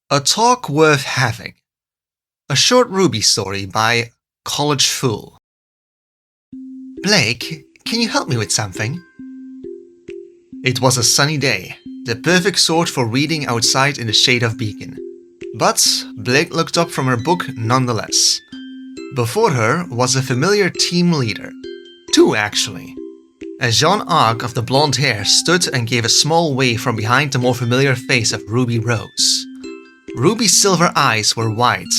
A Talk Worth Having. A short RWBY story by College Fool. Blake, can you help me with something? It was a sunny day, the perfect sort for reading outside in the shade of Beacon. But Blake looked up from her book nonetheless. Before her was a familiar team leader. Two, actually. A Jean Arc of the blonde hair stood and gave a small wave from behind the more familiar face of Ruby Rose. Ruby's silver eyes were wide,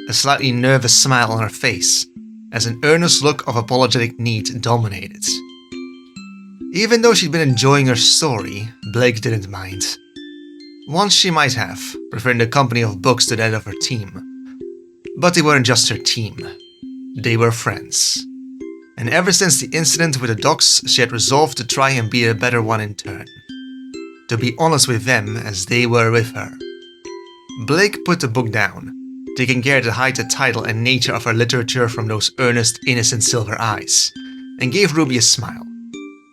a slightly nervous smile on her face, as an earnest look of apologetic need dominated. Even though she'd been enjoying her story, Blake didn't mind. Once she might have, preferring the company of books to that of her team. But they weren't just her team. They were friends. And ever since the incident with the dogs, she had resolved to try and be a better one in turn. To be honest with them as they were with her. Blake put the book down, taking care to hide the title and nature of her literature from those earnest, innocent silver eyes, and gave Ruby a smile.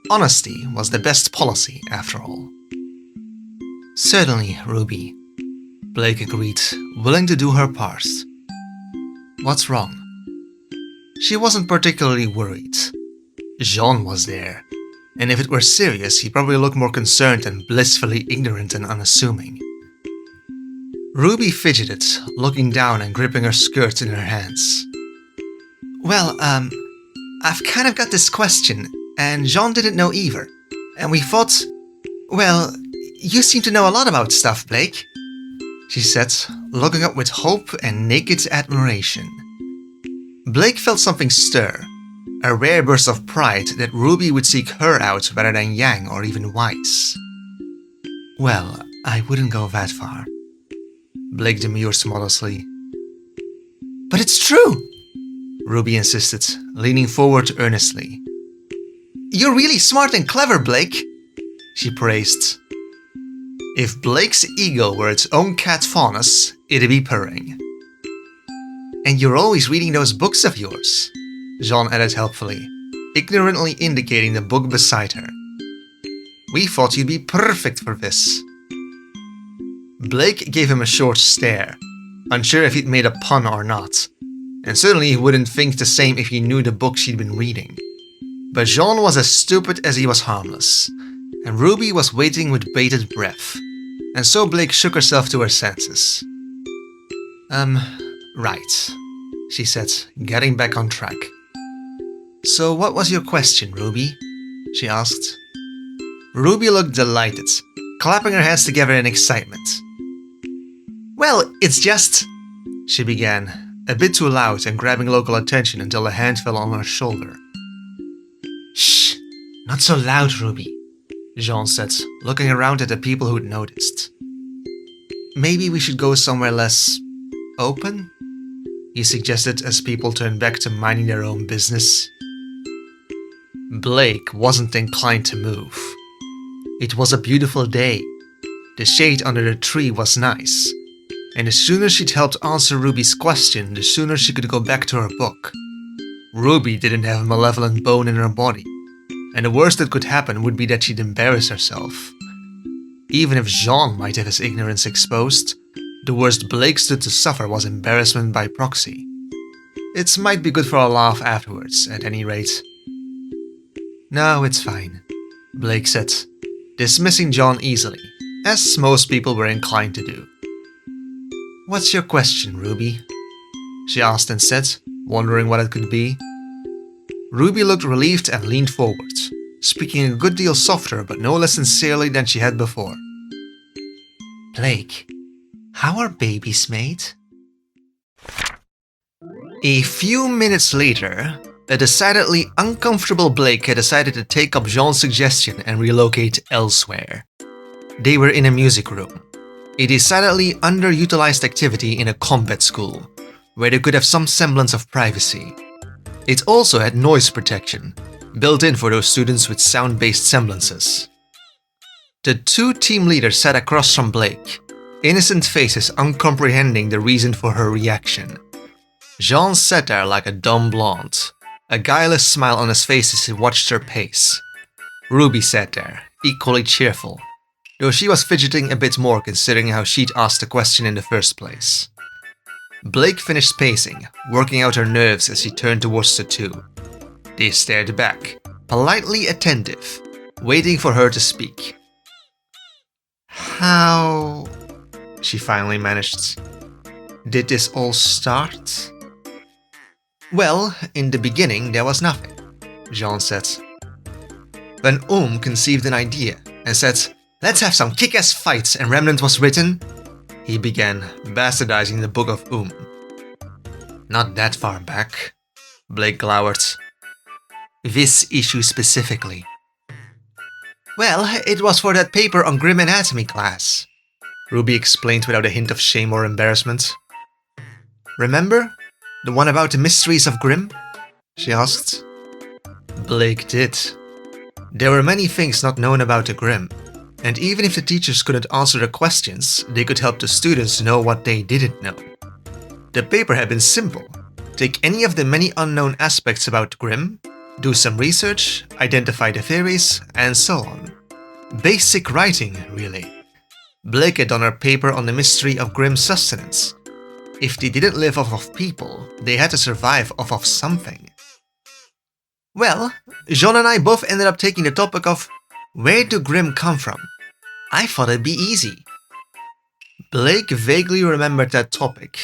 Honesty was the best policy, after all. Certainly, Ruby, Blake agreed, willing to do her part. What's wrong? She wasn't particularly worried. Jean was there, and if it were serious, he'd probably look more concerned and blissfully ignorant and unassuming. Ruby fidgeted, looking down and gripping her skirt in her hands. Well, I've kind of got this question, and Jean didn't know either, and we thought, well, you seem to know a lot about stuff, Blake, she said, looking up with hope and naked admiration. Blake felt something stir, a rare burst of pride that Ruby would seek her out rather than Yang or even Weiss. Well, I wouldn't go that far, Blake demurred modestly. But it's true, Ruby insisted, leaning forward earnestly. You're really smart and clever, Blake, she praised. If Blake's ego were its own cat faunus, it'd be purring. And you're always reading those books of yours, Jean added helpfully, ignorantly indicating the book beside her. We thought you'd be perfect for this. Blake gave him a short stare, unsure if he'd made a pun or not, and certainly he wouldn't think the same if he knew the book she'd been reading. But Jean was as stupid as he was harmless, and Ruby was waiting with bated breath, and so Blake shook herself to her senses. Right, she said, getting back on track. So what was your question, Ruby? She asked. Ruby looked delighted, clapping her hands together in excitement. Well, it's just... she began, a bit too loud and grabbing local attention until a hand fell on her shoulder. Shh, not so loud, Ruby, Jean said, looking around at the people who'd noticed. Maybe we should go somewhere less... open? He suggested as people turned back to minding their own business. Blake wasn't inclined to move. It was a beautiful day. The shade under the tree was nice, and the sooner she'd helped answer Ruby's question, the sooner she could go back to her book. Ruby didn't have a malevolent bone in her body, and the worst that could happen would be that she'd embarrass herself. Even if Jean might have his ignorance exposed, the worst Blake stood to suffer was embarrassment by proxy. It might be good for a laugh afterwards, at any rate. No, it's fine, Blake said, dismissing John easily, as most people were inclined to do. What's your question, Ruby? She asked instead, wondering what it could be. Ruby looked relieved and leaned forward, speaking a good deal softer but no less sincerely than she had before. Blake, how are babies made? A few minutes later, a decidedly uncomfortable Blake had decided to take up Jean's suggestion and relocate elsewhere. They were in a music room, a decidedly underutilized activity in a combat school, where they could have some semblance of privacy. It also had noise protection, built in for those students with sound-based semblances. The two team leaders sat across from Blake, innocent faces uncomprehending the reason for her reaction. Jean sat there like a dumb blonde, a guileless smile on his face as he watched her pace. Ruby sat there, equally cheerful, though she was fidgeting a bit more considering how she'd asked the question in the first place. Blake finished pacing, working out her nerves as she turned towards the two. They stared back, politely attentive, waiting for her to speak. How, she finally managed, did this all start? Well, in the beginning there was nothing, Jean said. When conceived an idea and said, let's have some kick-ass fights, and Remnant was written, he began, bastardizing the book of Not that far back, Blake glowered. This issue specifically. Well, it was for that paper on Grim Anatomy class, Ruby explained without a hint of shame or embarrassment. Remember? The one about the mysteries of Grim? She asked. Blake did. There were many things not known about the Grim, and even if the teachers couldn't answer the questions, they could help the students know what they didn't know. The paper had been simple. Take any of the many unknown aspects about Grim, do some research, identify the theories, and so on. Basic writing, really. Blake had done her paper on the mystery of Grim's sustenance. If they didn't live off of people, they had to survive off of something. Well, Jean and I both ended up taking the topic of where do Grim come from? I thought it'd be easy. Blake vaguely remembered that topic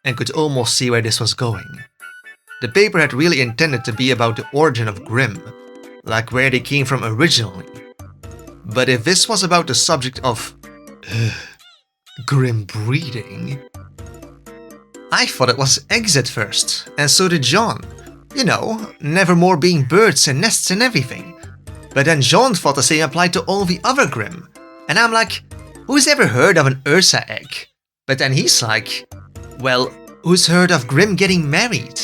and could almost see where this was going. The paper had really intended to be about the origin of Grim, like where they came from originally. But if this was about the subject of Grim breeding, I thought it was eggs at first, and so did Jean. You know, nevermore being birds and nests and everything. But then Jean thought the same applied to all the other Grim. And I'm like, who's ever heard of an Ursa egg? But then he's like, well, who's heard of Grim getting married?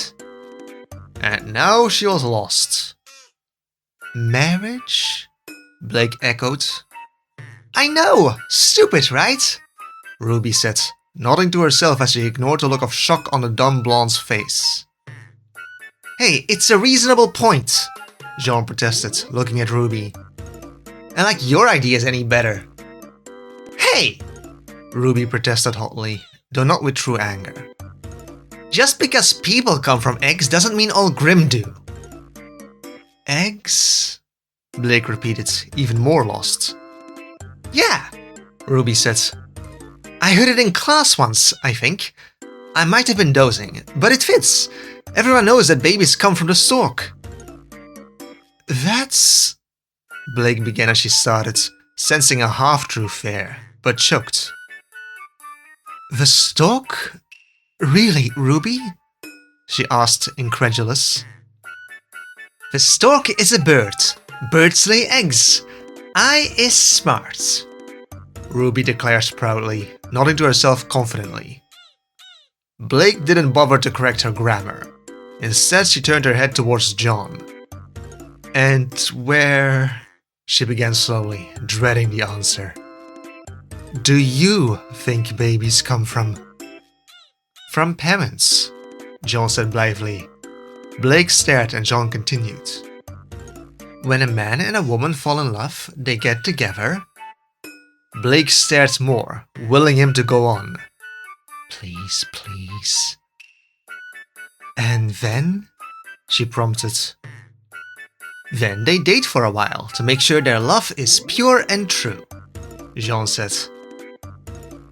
And now she was lost. Marriage? Blake echoed. I know! Stupid, right? Ruby said, nodding to herself as she ignored the look of shock on the dumb blonde's face. Hey, it's a reasonable point, Jean protested, looking at Ruby. And like your idea is any better. Hey! Ruby protested hotly, though not with true anger. Just because people come from eggs doesn't mean all Grim do. Eggs? Blake repeated, even more lost. Yeah, Ruby said. I heard it in class once, I think. I might have been dozing, but it fits. Everyone knows that babies come from the stork. That's... Blake began as she started, sensing a half-truth there, but choked. The stork? Really, Ruby? She asked, incredulous. The stork is a bird. Birds lay eggs. I is smart, Ruby declares proudly, nodding to herself confidently. Blake didn't bother to correct her grammar. Instead, she turned her head towards John. And where... She began slowly, dreading the answer. Do you think babies come from... From parents, John said blithely. Blake stared and John continued. When a man and a woman fall in love, they get together. Blake stared more, willing him to go on. Please, please. And then? She prompted. Then they date for a while to make sure their love is pure and true, Jean said.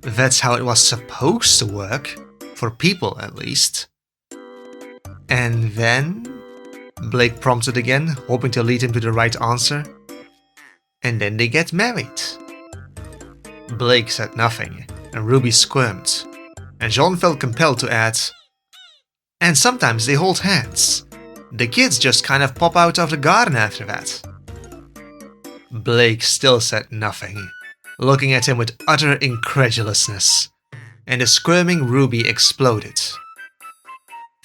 That's how it was supposed to work, for people at least. And then? Blake prompted again, hoping to lead him to the right answer. And then they get married. Blake said nothing, and Ruby squirmed, and Jean felt compelled to add, and sometimes they hold hands. The kids just kind of pop out of the garden after that. Blake still said nothing, looking at him with utter incredulousness, and the squirming Ruby exploded.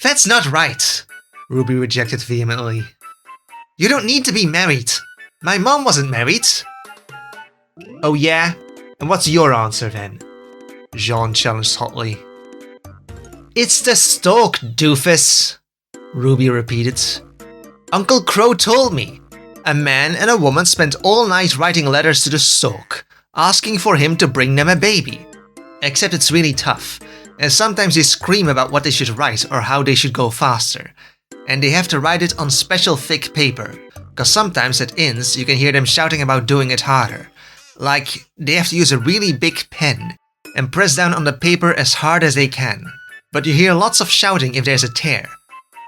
That's not right, Ruby rejected vehemently. You don't need to be married. My mom wasn't married. Oh yeah? And what's your answer then? Jean challenged hotly. It's the stork, doofus, Ruby repeated. Uncle Crow told me. A man and a woman spent all night writing letters to the stork, asking for him to bring them a baby. Except it's really tough, and sometimes they scream about what they should write or how they should go faster. And they have to write it on special thick paper, cause sometimes at inns you can hear them shouting about doing it harder. Like, they have to use a really big pen and press down on the paper as hard as they can. But you hear lots of shouting if there's a tear.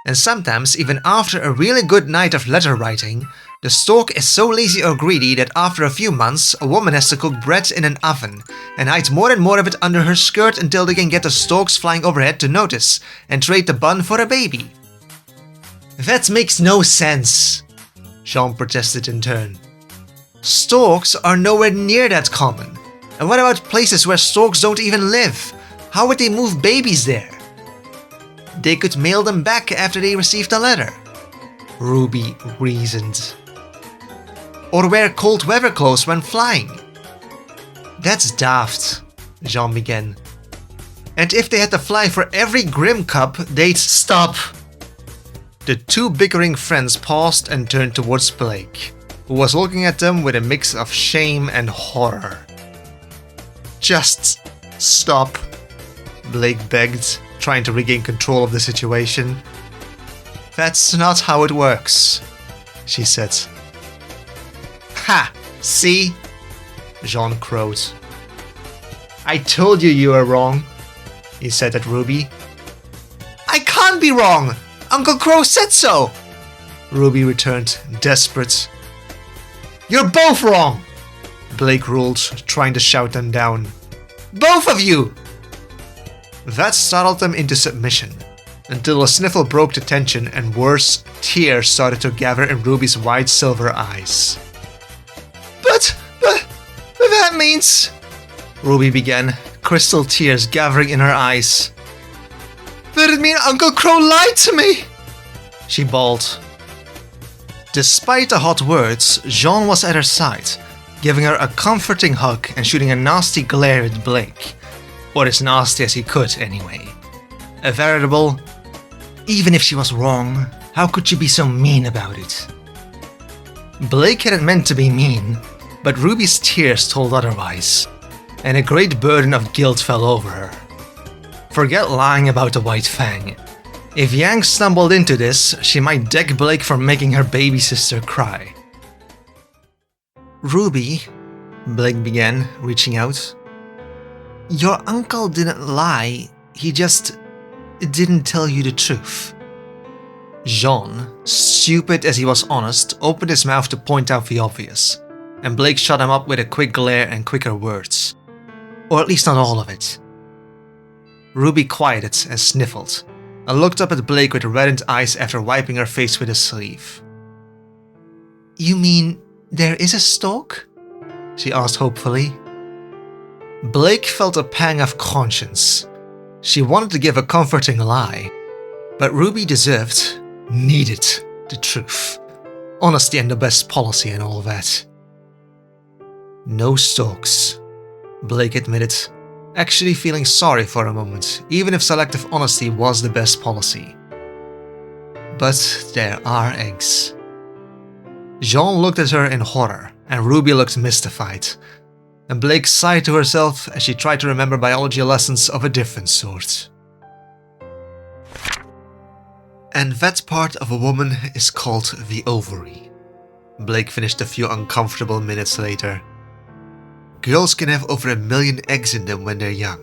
And sometimes, even after a really good night of letter writing, the stork is so lazy or greedy that after a few months, a woman has to cook bread in an oven and hide more and more of it under her skirt until they can get the storks flying overhead to notice and trade the bun for a baby. That makes no sense, Jean protested in turn. Storks are nowhere near that common. And what about places where storks don't even live? How would they move babies there? They could mail them back after they received the letter, Ruby reasoned. Or wear cold weather clothes when flying. That's daft, Jean began. And if they had to fly for every Grim Cup, they'd stop. The two bickering friends paused and turned towards Blake, who was looking at them with a mix of shame and horror. Just stop, Blake begged, trying to regain control of the situation. That's not how it works, she said. Ha! See? Jean crowed. I told you were wrong, he said at Ruby. I can't be wrong! Uncle Crow said so! Ruby returned, desperate. You're both wrong! Blake ruled, trying to shout them down. Both of you! That startled them into submission, until a sniffle broke the tension and worse, tears started to gather in Ruby's wide silver eyes. But that means... Ruby began, crystal tears gathering in her eyes. Did it mean Uncle Crow lied to me? She bawled. Despite the hot words, Jean was at her side, giving her a comforting hug and shooting a nasty glare at Blake. Or as nasty as he could, anyway. A veritable, even if she was wrong, how could you be so mean about it? Blake hadn't meant to be mean, but Ruby's tears told otherwise, and a great burden of guilt fell over her. Forget lying about the White Fang. If Yang stumbled into this, she might deck Blake for making her baby sister cry. Ruby, Blake began, reaching out. Your uncle didn't lie, he just didn't tell you the truth. Jean, stupid as he was honest, opened his mouth to point out the obvious, and Blake shut him up with a quick glare and quicker words. Or at least not all of it. Ruby quieted and sniffled, and looked up at Blake with reddened eyes after wiping her face with a sleeve. You mean there is a stork? She asked hopefully. Blake felt a pang of conscience. She wanted to give a comforting lie, but Ruby needed the truth. Honesty and the best policy and all that. No storks, Blake admitted, actually feeling sorry for a moment, even if selective honesty was the best policy. But there are eggs. Jean looked at her in horror, and Ruby looked mystified, and Blake sighed to herself as she tried to remember biology lessons of a different sort. And that part of a woman is called the ovary, Blake finished a few uncomfortable minutes later. Girls can have over 1 million eggs in them when they're young.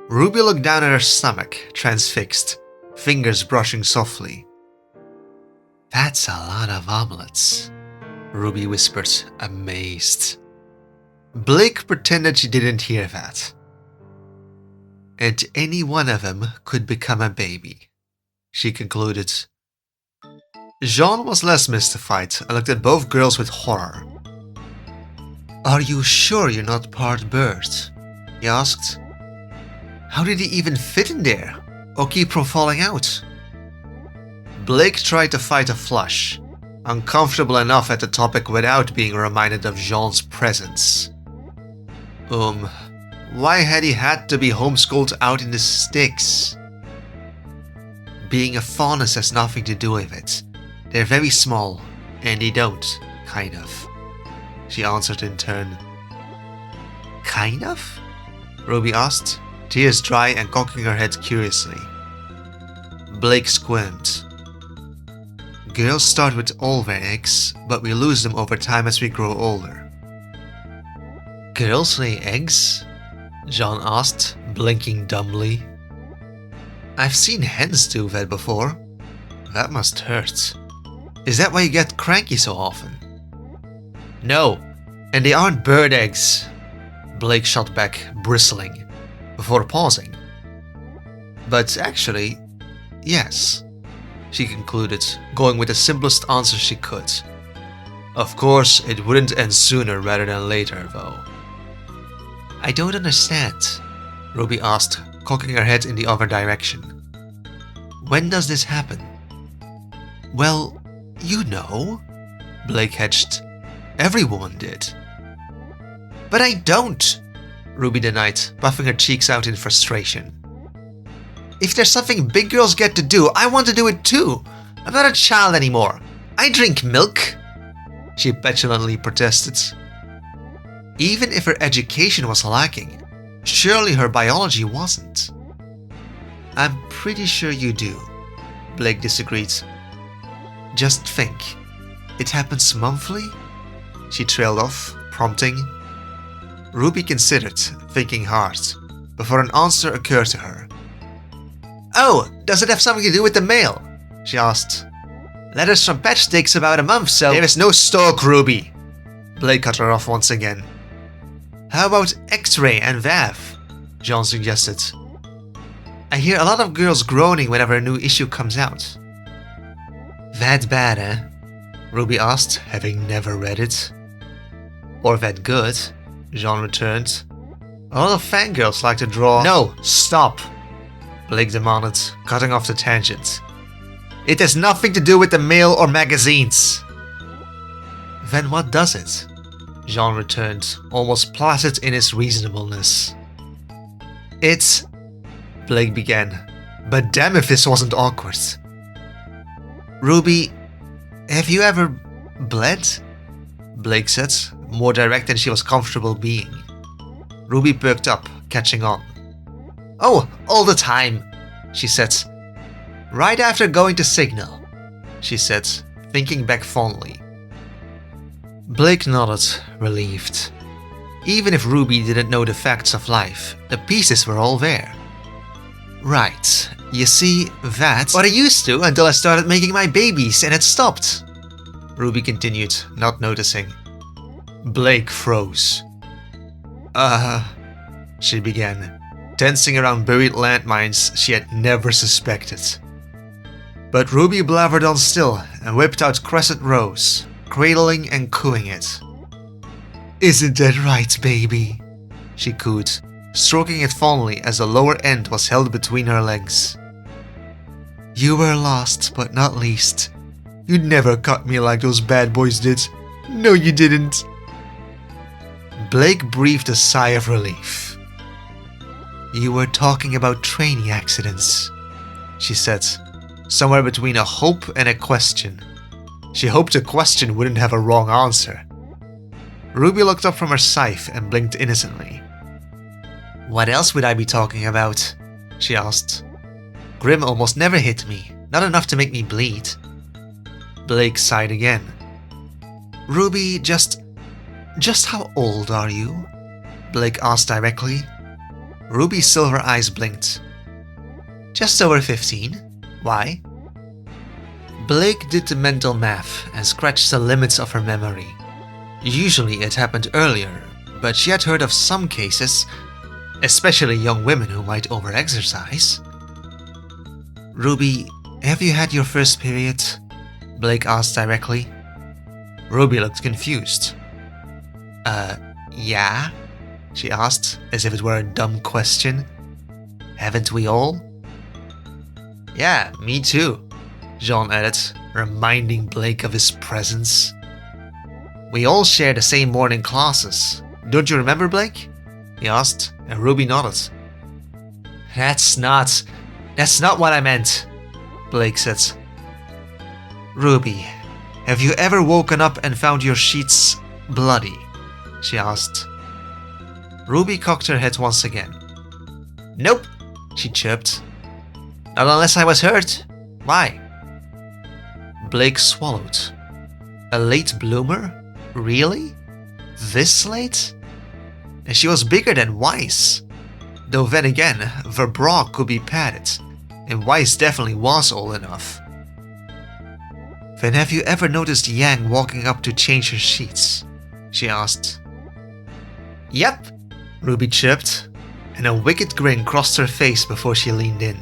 Ruby looked down at her stomach, transfixed, fingers brushing softly. That's a lot of omelets, Ruby whispered, amazed. Blake pretended she didn't hear that. And any one of them could become a baby, she concluded. Jean was less mystified and looked at both girls with horror. Are you sure you're not part bird? He asked. How did he even fit in there, or keep from falling out? Blake tried to fight a flush, uncomfortable enough at the topic without being reminded of Jean's presence. Why had he had to be homeschooled out in the sticks? Being a faunus has nothing to do with it. They're very small, and they don't, kind of, she answered in turn. Kind of? Ruby asked, tears dry and cocking her head curiously. Blake squirmed. Girls start with all their eggs, but we lose them over time as we grow older. Girls lay eggs? Jean asked, blinking dumbly. I've seen hens do that before. That must hurt. Is that why you get cranky so often? No, and they aren't bird eggs. Blake shot back, bristling, before pausing. But actually, yes, she concluded, going with the simplest answer she could. Of course, it wouldn't end sooner rather than later, though. I don't understand, Ruby asked, cocking her head in the other direction. When does this happen? Well, you know, Blake hedged. Every woman did. But I don't, Ruby denied, puffing her cheeks out in frustration. If there's something big girls get to do, I want to do it too. I'm not a child anymore. I drink milk, she petulantly protested. Even if her education was lacking, surely her biology wasn't. I'm pretty sure you do, Blake disagreed. Just think, it happens monthly? She trailed off, prompting. Ruby considered, thinking hard, before an answer occurred to her. Oh, does it have something to do with the mail? She asked. Letters from Patch takes about a month, so... There is no stock, Ruby! Blake cut her off once again. How about X-ray and VAV? Jean suggested. I hear a lot of girls groaning whenever a new issue comes out. That bad, eh? Ruby asked, having never read it. Or that good, Jean returned. A lot of fangirls like to draw... No, stop! Blake demanded, cutting off the tangent. It has nothing to do with the mail or magazines. Then what does it? Jean returned, almost placid in his reasonableness. It's... Blake began, but damn if this wasn't awkward. Ruby, have you ever bled? Blake said, more direct than she was comfortable being. Ruby perked up, catching on. Oh, all the time, she said. Right after going to Signal, she said, thinking back fondly. Blake nodded, relieved. Even if Ruby didn't know the facts of life, the pieces were all there. Right, you see, that's what I used to until I started making my babies and it stopped. Ruby continued, not noticing. Blake froze. She began, tensing around buried landmines she had never suspected. But Ruby blathered on still and whipped out Crescent Rose, cradling and cooing it. Isn't that right, baby? She cooed, stroking it fondly as the lower end was held between her legs. You were last but not least. You'd never cut me like those bad boys did. No, you didn't. Blake breathed a sigh of relief. You were talking about training accidents, she said, somewhere between a hope and a question. She hoped the question wouldn't have a wrong answer. Ruby looked up from her scythe and blinked innocently. What else would I be talking about? She asked. Grim almost never hit me, not enough to make me bleed. Blake sighed again. Ruby, just how old are you? Blake asked directly. Ruby's silver eyes blinked. Just over 15. Why? Blake did the mental math and scratched the limits of her memory. Usually it happened earlier, but she had heard of some cases, especially young women who might overexercise. Ruby, have you had your first period? Blake asked directly. Ruby looked confused. Yeah? She asked, as if it were a dumb question. Haven't we all? Yeah, me too, Jean added, reminding Blake of his presence. We all share the same morning classes. Don't you remember, Blake? He asked, and Ruby nodded. That's not what I meant, Blake said. Ruby, have you ever woken up and found your sheets bloody? She asked. Ruby cocked her head once again. Nope, she chirped. Not unless I was hurt. Why? Blake swallowed. A late bloomer? Really? This late? And she was bigger than Weiss. Though then again, Verbrock could be padded, and Weiss definitely was old enough. Then have you ever noticed Yang walking up to change her sheets? She asked. Yep, Ruby chirped, and a wicked grin crossed her face before she leaned in.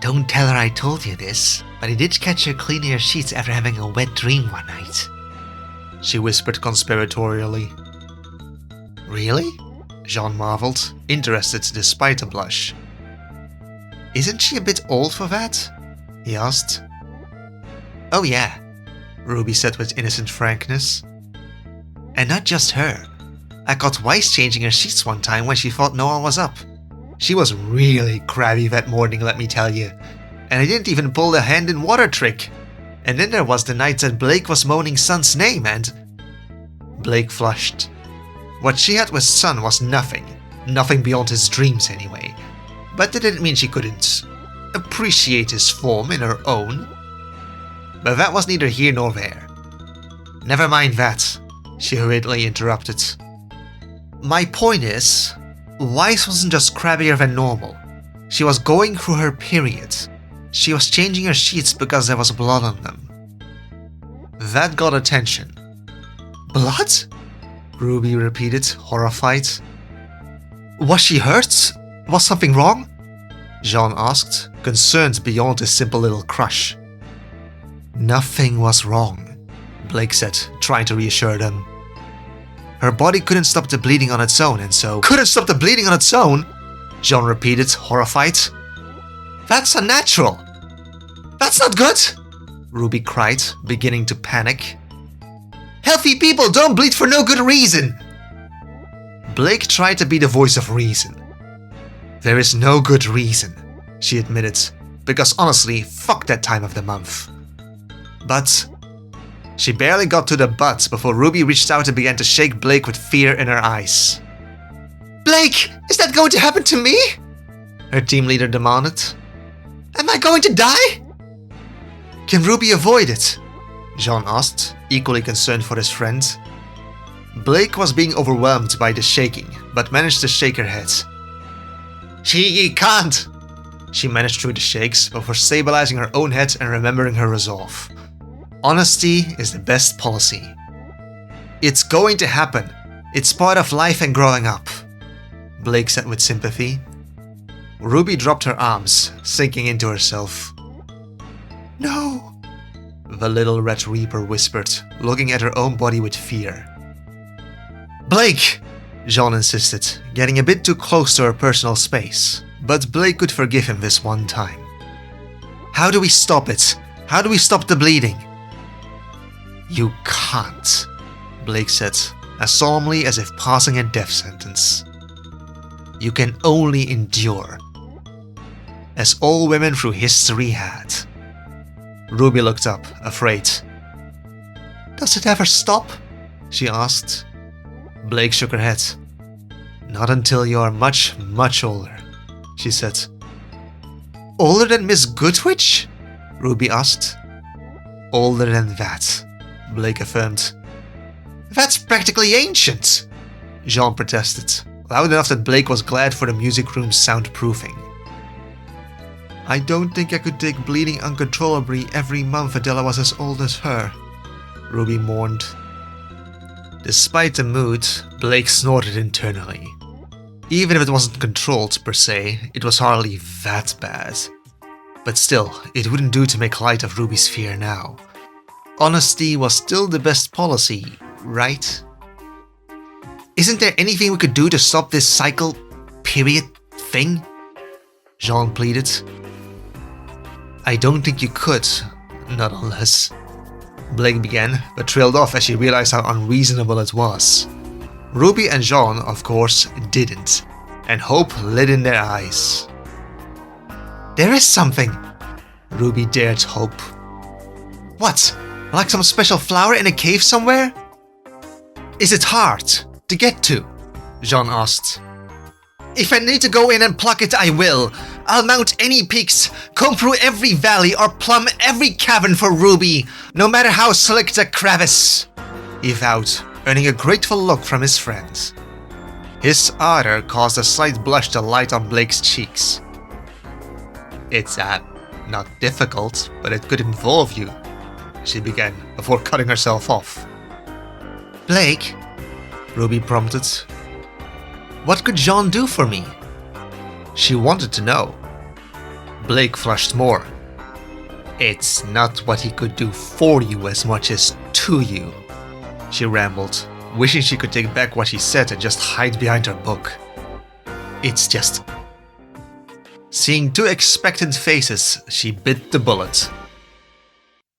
Don't tell her I told you this, but I did catch her cleaning her sheets after having a wet dream one night, she whispered conspiratorially. Really? Jean marveled, interested despite a blush. Isn't she a bit old for that? He asked. Oh yeah, Ruby said with innocent frankness. And not just her. I caught Weiss changing her sheets one time when she thought no one was up. She was really crabby that morning, let me tell you. And I didn't even pull the hand in water trick. And then there was the night that Blake was moaning Sun's name and... Blake flushed. What she had with Sun was nothing. Nothing beyond his dreams anyway. But that didn't mean she couldn't appreciate his form in her own. But that was neither here nor there. Never mind that, she hurriedly interrupted. My point is, Weiss wasn't just crabbier than normal. She was going through her period. She was changing her sheets because there was blood on them. That got attention. Blood? Ruby repeated, horrified. Was she hurt? Was something wrong? Jean asked, concerned beyond his simple little crush. Nothing was wrong, Blake said, trying to reassure them. Her body couldn't stop the bleeding on its own, and so... Couldn't stop the bleeding on its own? Jean repeated, horrified. That's unnatural. That's not good, Ruby cried, beginning to panic. Healthy people don't bleed for no good reason. Blake tried to be the voice of reason. There is no good reason, she admitted, because honestly, fuck that time of the month. But she barely got to the but before Ruby reached out and began to shake Blake with fear in her eyes. Blake, is that going to happen to me? Her team leader demanded. Am I going to die? Can Ruby avoid it? Jean asked, equally concerned for his friend. Blake was being overwhelmed by the shaking, but managed to shake her head. She can't! She managed through the shakes before stabilizing her own head and remembering her resolve. Honesty is the best policy. It's going to happen. It's part of life and growing up, Blake said with sympathy. Ruby dropped her arms, sinking into herself. No, the little Red Reaper whispered, looking at her own body with fear. Blake, Jean insisted, getting a bit too close to her personal space, but Blake could forgive him this one time. How do we stop it? How do we stop the bleeding? You can't, Blake said, as solemnly as if passing a death sentence. You can only endure. As all women through history had. Ruby looked up, afraid. Does it ever stop? She asked. Blake shook her head. Not until you are much, much older, she said. Older than Miss Goodwitch? Ruby asked. Older than that, Blake affirmed. That's practically ancient, Jean protested, loud enough that Blake was glad for the music room's soundproofing. I don't think I could take bleeding uncontrollably every month until I was as old as her, Ruby mourned. Despite the mood, Blake snorted internally. Even if it wasn't controlled per se, it was hardly that bad. But still, it wouldn't do to make light of Ruby's fear now. Honesty was still the best policy, right? Isn't there anything we could do to stop this cycle, period, thing? Jean pleaded. I don't think you could, not unless... Blake began, but trailed off as she realized how unreasonable it was. Ruby and Jean, of course, didn't, and hope lit in their eyes. There is something, Ruby dared hope. What? Like some special flower in a cave somewhere? Is it hard to get to? Jean asked. If I need to go in and pluck it, I will. I'll mount any peaks, comb through every valley, or plumb every cavern for Ruby, no matter how slick the crevice, he vowed, earning a grateful look from his friends. His ardor caused a slight blush to light on Blake's cheeks. It's not difficult, but it could involve you, she began, before cutting herself off. Blake, Ruby prompted. What could Jean do for me? She wanted to know. Blake flushed more. It's not what he could do for you as much as to you, she rambled, wishing she could take back what she said and just hide behind her book. It's just... Seeing two expectant faces, she bit the bullet.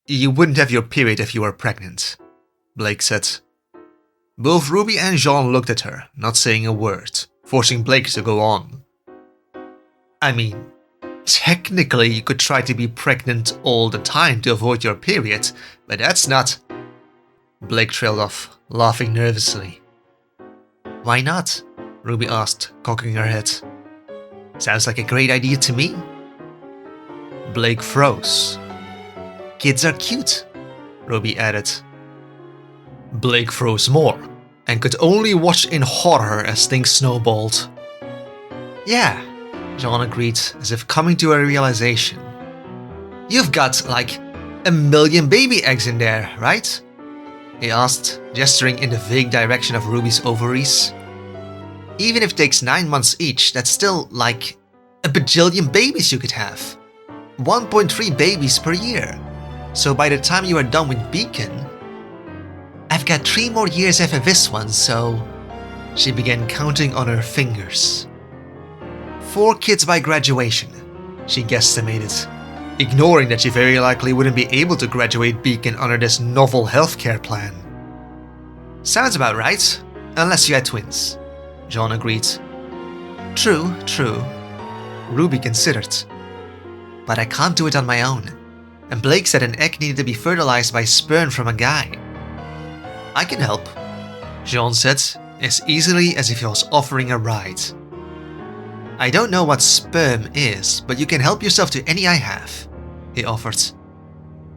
You wouldn't have your period if you were pregnant, Blake said. Both Ruby and Jean looked at her, not saying a word, forcing Blake to go on. I mean, technically you could try to be pregnant all the time to avoid your period, but that's not... Blake trailed off, laughing nervously. Why not? Ruby asked, cocking her head. Sounds like a great idea to me. Blake froze. Kids are cute, Ruby added. Blake froze more, and could only watch in horror as things snowballed. Yeah, Jean agreed, as if coming to a realization. You've got, like, 1 million baby eggs in there, right? He asked, gesturing in the vague direction of Ruby's ovaries. Even if it takes 9 months each, that's still, like, 1 bajillion babies you could have. 1.3 babies per year. So by the time you are done with Beacon... I've got 3 more years after this one, so... She began counting on her fingers. 4 kids by graduation, she guesstimated, ignoring that she very likely wouldn't be able to graduate Beacon under this novel healthcare plan. Sounds about right, unless you had twins, Jean agreed. True. Ruby considered. But I can't do it on my own, and Blake said an egg needed to be fertilized by sperm from a guy. I can help, Jean said, as easily as if he was offering a ride. I don't know what sperm is, but you can help yourself to any I have, he offered.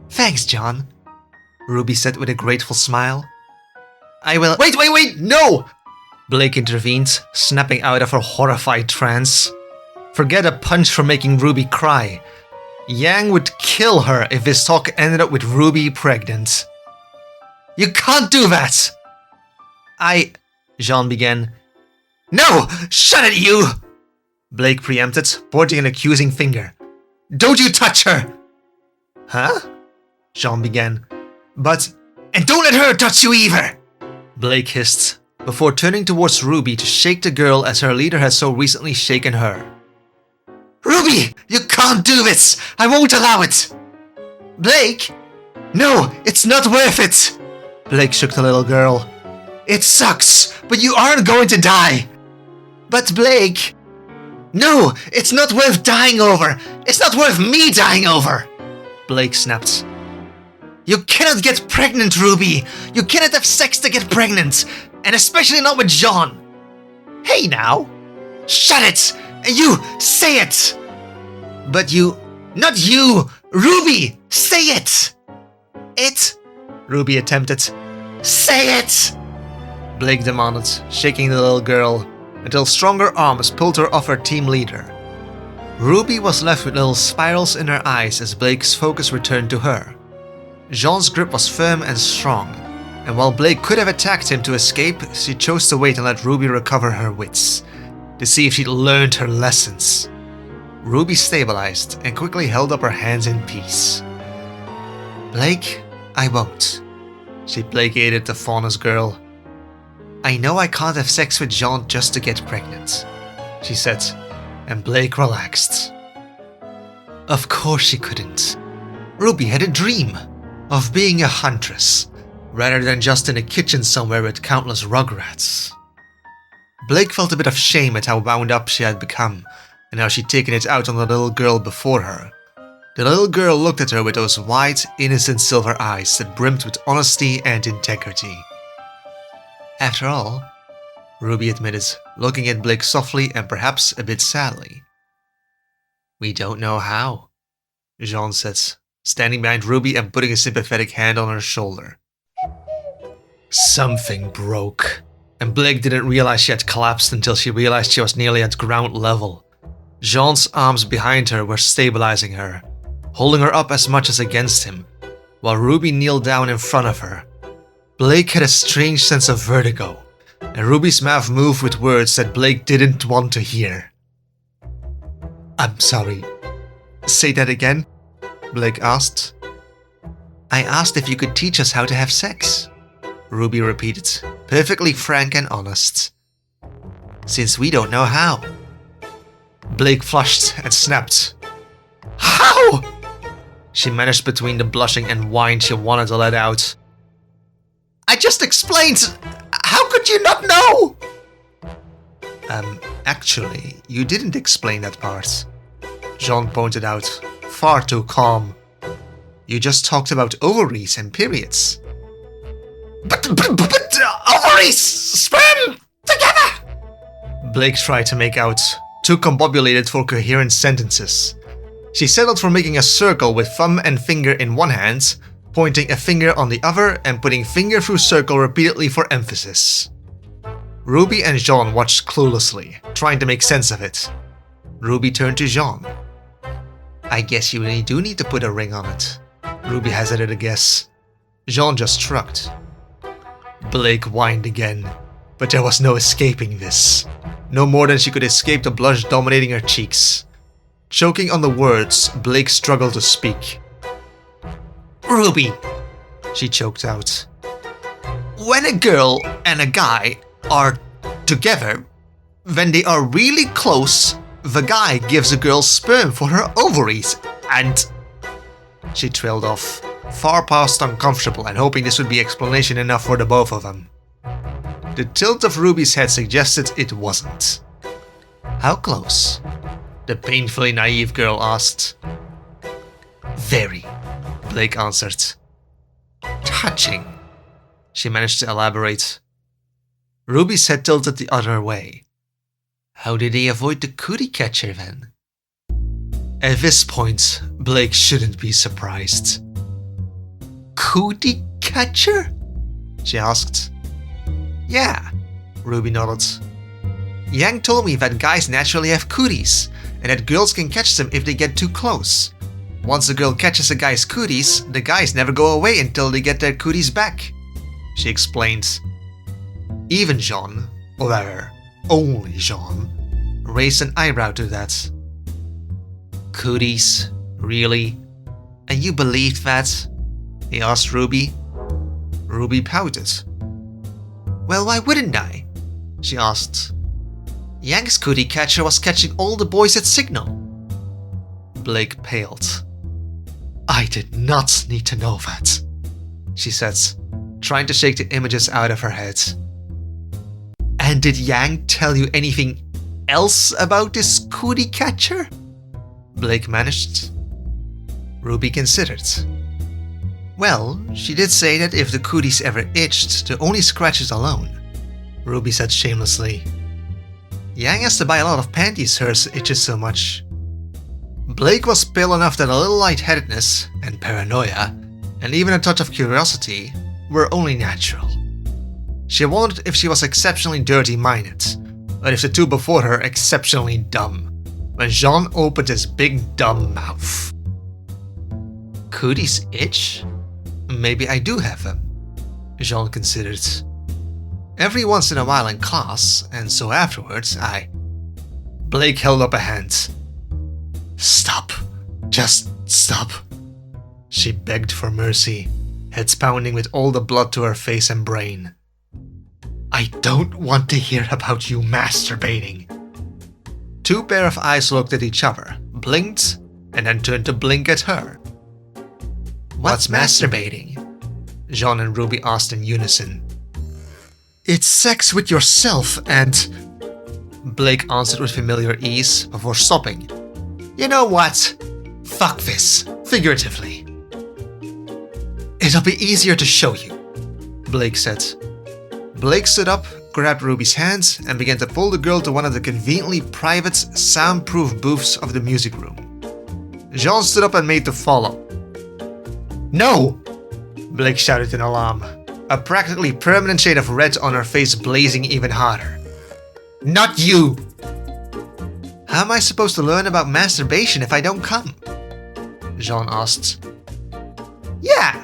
Thanks, John, Ruby said with a grateful smile. I will— Wait, no! Blake intervened, snapping out of her horrified trance. Forget a punch for making Ruby cry. Yang would kill her if this talk ended up with Ruby pregnant. You can't do that! Jean began. No! Shut it, you! Blake preempted, pointing an accusing finger. Don't you touch her! Huh? Jean began. And don't let her touch you either! Blake hissed, before turning towards Ruby to shake the girl as her leader had so recently shaken her. Ruby! You can't do this! I won't allow it! Blake! No, it's not worth it! Blake shook the little girl. It sucks, but you aren't going to die! But Blake... No, it's not worth dying over! It's not worth me dying over! Blake snapped. You cannot get pregnant, Ruby! You cannot have sex to get pregnant! And especially not with Jean! Hey now! Shut it! And you, say it! But you... Not you! Ruby! Say it! It? Ruby attempted. Say it! Blake demanded, shaking the little girl, until stronger arms pulled her off her team leader. Ruby was left with little spirals in her eyes as Blake's focus returned to her. Jean's grip was firm and strong, and while Blake could have attacked him to escape, she chose to wait and let Ruby recover her wits, to see if she'd learned her lessons. Ruby stabilized and quickly held up her hands in peace. Blake, I won't, she placated the faunus girl. I know I can't have sex with Jean just to get pregnant, she said, and Blake relaxed. Of course she couldn't. Ruby had a dream of being a huntress, rather than just in a kitchen somewhere with countless rugrats. Blake felt a bit of shame at how wound up she had become, and how she'd taken it out on the little girl before her. The little girl looked at her with those wide, innocent silver eyes that brimmed with honesty and integrity. After all, Ruby admitted, looking at Blake softly and perhaps a bit sadly. We don't know how, Jean said, standing behind Ruby and putting a sympathetic hand on her shoulder. Something broke, and Blake didn't realize she had collapsed until she realized she was nearly at ground level. Jean's arms behind her were stabilizing her, holding her up as much as against him, while Ruby kneeled down in front of her. Blake had a strange sense of vertigo, and Ruby's mouth moved with words that Blake didn't want to hear. I'm sorry. Say that again? Blake asked. I asked if you could teach us how to have sex, Ruby repeated, perfectly frank and honest. Since we don't know how. Blake flushed and snapped. How? She managed between the blushing and whine she wanted to let out. I just explained! How could you not know? Actually, you didn't explain that part. Jean pointed out, far too calm. You just talked about ovaries and periods. But ovaries! Sperm! Together! Blake tried to make out, too combobulated for coherent sentences. She settled for making a circle with thumb and finger in one hand, pointing a finger on the other and putting finger through circle repeatedly for emphasis. Ruby and Jean watched cluelessly, trying to make sense of it. Ruby turned to Jean. I guess you really do need to put a ring on it. Ruby hazarded a guess. Jean just shrugged. Blake whined again, but there was no escaping this. No more than she could escape the blush dominating her cheeks. Choking on the words, Blake struggled to speak. Ruby, she choked out. When a girl and a guy are together, when they are really close, the guy gives a girl sperm for her ovaries and... She trailed off, far past uncomfortable and hoping this would be explanation enough for the both of them. The tilt of Ruby's head suggested it wasn't. How close? The painfully naive girl asked. Very, Blake answered. Touching, she managed to elaborate. Ruby's head tilted the other way. How did he avoid the cootie catcher then? At this point, Blake shouldn't be surprised. Cootie catcher? She asked. Yeah, Ruby nodded. Yang told me that guys naturally have cooties, and that girls can catch them if they get too close. Once a girl catches a guy's cooties, the guys never go away until they get their cooties back, she explained. Even Jean, or rather, only Jean, raised an eyebrow to that. Cooties? Really? And you believed that? He asked Ruby. Ruby pouted. Well, why wouldn't I? She asked. Yang's cootie catcher was catching all the boys at Signal. Blake paled. I did not need to know that, she said, trying to shake the images out of her head. And did Yang tell you anything else about this cootie catcher? Blake managed. Ruby considered. Well, she did say that if the cooties ever itched, to only scratch it alone, Ruby said shamelessly. Yang has to buy a lot of panties, hers itches so much. Blake was pale enough that a little lightheadedness and paranoia, and even a touch of curiosity, were only natural. She wondered if she was exceptionally dirty-minded, or if the two before her exceptionally dumb, when Jean opened his big dumb mouth. Cooties itch? Maybe I do have them, Jean considered. Every once in a while in class, and so afterwards, Blake held up a hand. Stop. Just stop. She begged for mercy, head pounding with all the blood to her face and brain. I don't want to hear about you masturbating. Two pair of eyes looked at each other, blinked, and then turned to blink at her. What's masturbating? Jean and Ruby asked in unison. It's sex with yourself and... Blake answered with familiar ease before stopping. You know what? Fuck this, figuratively. It'll be easier to show you, Blake said. Blake stood up, grabbed Ruby's hand and began to pull the girl to one of the conveniently private, soundproof booths of the music room. Jean stood up and made to follow. "No!" Blake shouted in alarm, a practically permanent shade of red on her face blazing even harder. "Not you!" "How am I supposed to learn about masturbation if I don't come?" Jean asked. "Yeah,"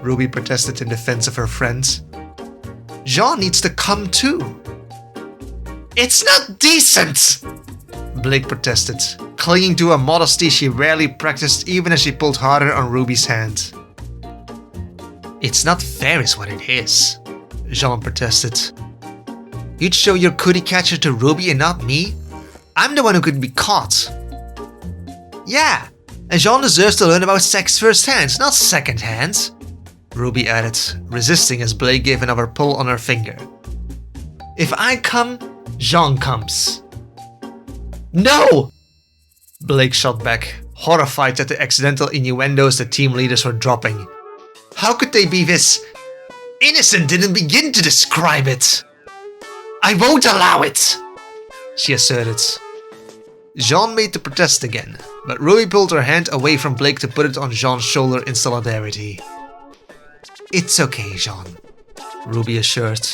Ruby protested in defense of her friend. "Jean needs to come too." "It's not decent!" Blake protested, clinging to a modesty she rarely practiced even as she pulled harder on Ruby's hand. "It's not fair is what it is," Jean protested. "You'd show your cootie catcher to Ruby and not me? I'm the one who could be caught." "Yeah, and Jean deserves to learn about sex firsthand, not secondhand," Ruby added, resisting as Blake gave another pull on her finger. "If I come, Jean comes." "No!" Blake shot back, horrified at the accidental innuendos the team leaders were dropping. How could they be this innocent? Didn't begin to describe it. "I won't allow it," she asserted. Jean made to protest again, but Ruby pulled her hand away from Blake to put it on Jean's shoulder in solidarity. "It's okay, Jean," Ruby assured,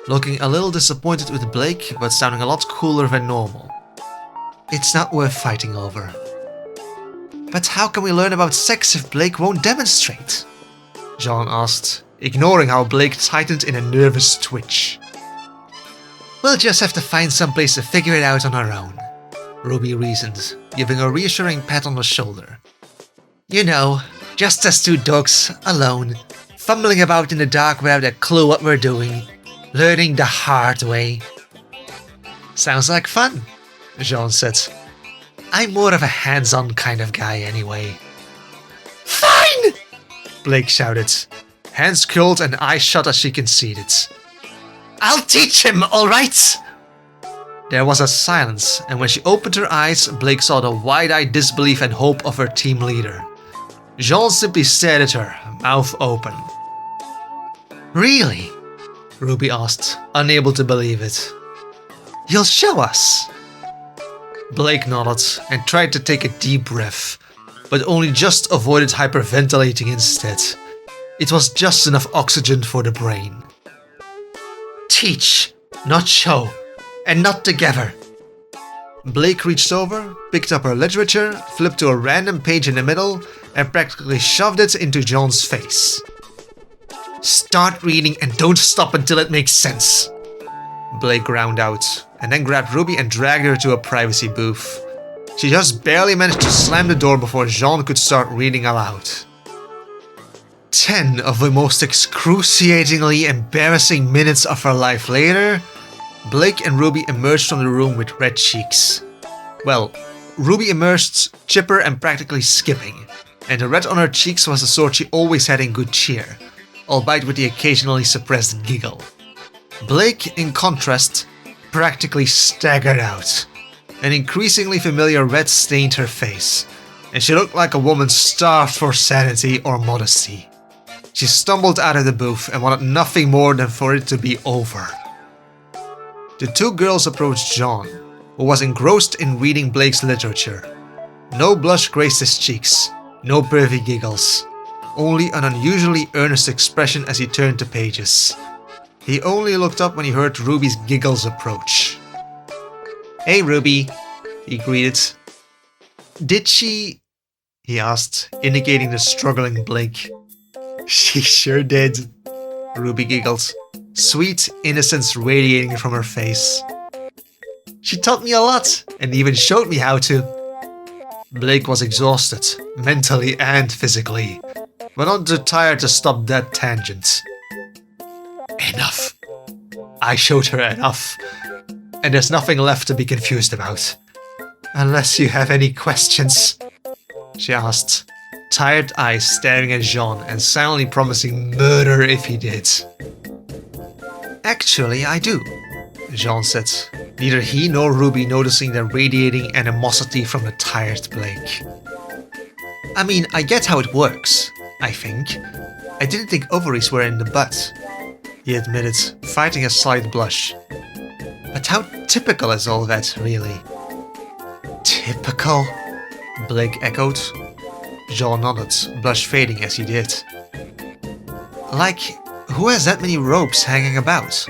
looking a little disappointed with Blake but sounding a lot cooler than normal. "It's not worth fighting over." "But how can we learn about sex if Blake won't demonstrate?" Jean asked, ignoring how Blake tightened in a nervous twitch. "We'll just have to find some place to figure it out on our own," Ruby reasoned, giving a reassuring pat on the shoulder. "You know, just as two dogs, alone, fumbling about in the dark without a clue what we're doing, learning the hard way." "Sounds like fun," Jean said. "I'm more of a hands-on kind of guy anyway." "Fine!" Blake shouted, hands curled and eyes shut as she conceded. "I'll teach him, alright?" There was a silence, and when she opened her eyes, Blake saw the wide-eyed disbelief and hope of her team leader. Jean simply stared at her, mouth open. "Really?" Ruby asked, unable to believe it. "You'll show us?" Blake nodded and tried to take a deep breath, but only just avoided hyperventilating instead. It was just enough oxygen for the brain. "Teach, not show, and not together." Blake reached over, picked up her literature, flipped to a random page in the middle, and practically shoved it into Jean's face. "Start reading and don't stop until it makes sense," Blake ground out, and then grabbed Ruby and dragged her to a privacy booth. She just barely managed to slam the door before Jean could start reading aloud. 10 of the most excruciatingly embarrassing minutes of her life later, Blake and Ruby emerged from the room with red cheeks. Well, Ruby emerged chipper and practically skipping, and the red on her cheeks was the sort she always had in good cheer, albeit with the occasionally suppressed giggle. Blake, in contrast, practically staggered out. An increasingly familiar red stained her face, and she looked like a woman starved for sanity or modesty. She stumbled out of the booth and wanted nothing more than for it to be over. The two girls approached Jean, who was engrossed in reading Blake's literature. No blush graced his cheeks, no pervy giggles, only an unusually earnest expression as he turned the pages. He only looked up when he heard Ruby's giggles approach. "Hey Ruby," he greeted. "Did she?" he asked, indicating the struggling Blake. "She sure did," Ruby giggled, sweet innocence radiating from her face. "She taught me a lot, and even showed me how to." Blake was exhausted, mentally and physically, but not too tired to stop that tangent. "Enough. I showed her enough, and there's nothing left to be confused about. Unless you have any questions," she asked, tired eyes staring at Jean and silently promising murder if he did. "Actually, I do," Jean said, neither he nor Ruby noticing the radiating animosity from the tired Blake. "I mean, I get how it works, I think. I didn't think ovaries were in the butt." he admitted, fighting a slight blush. But how typical is all that, really? Typical? Blake echoed. Jean nodded, blush fading as he did. Like, who has that many ropes hanging about?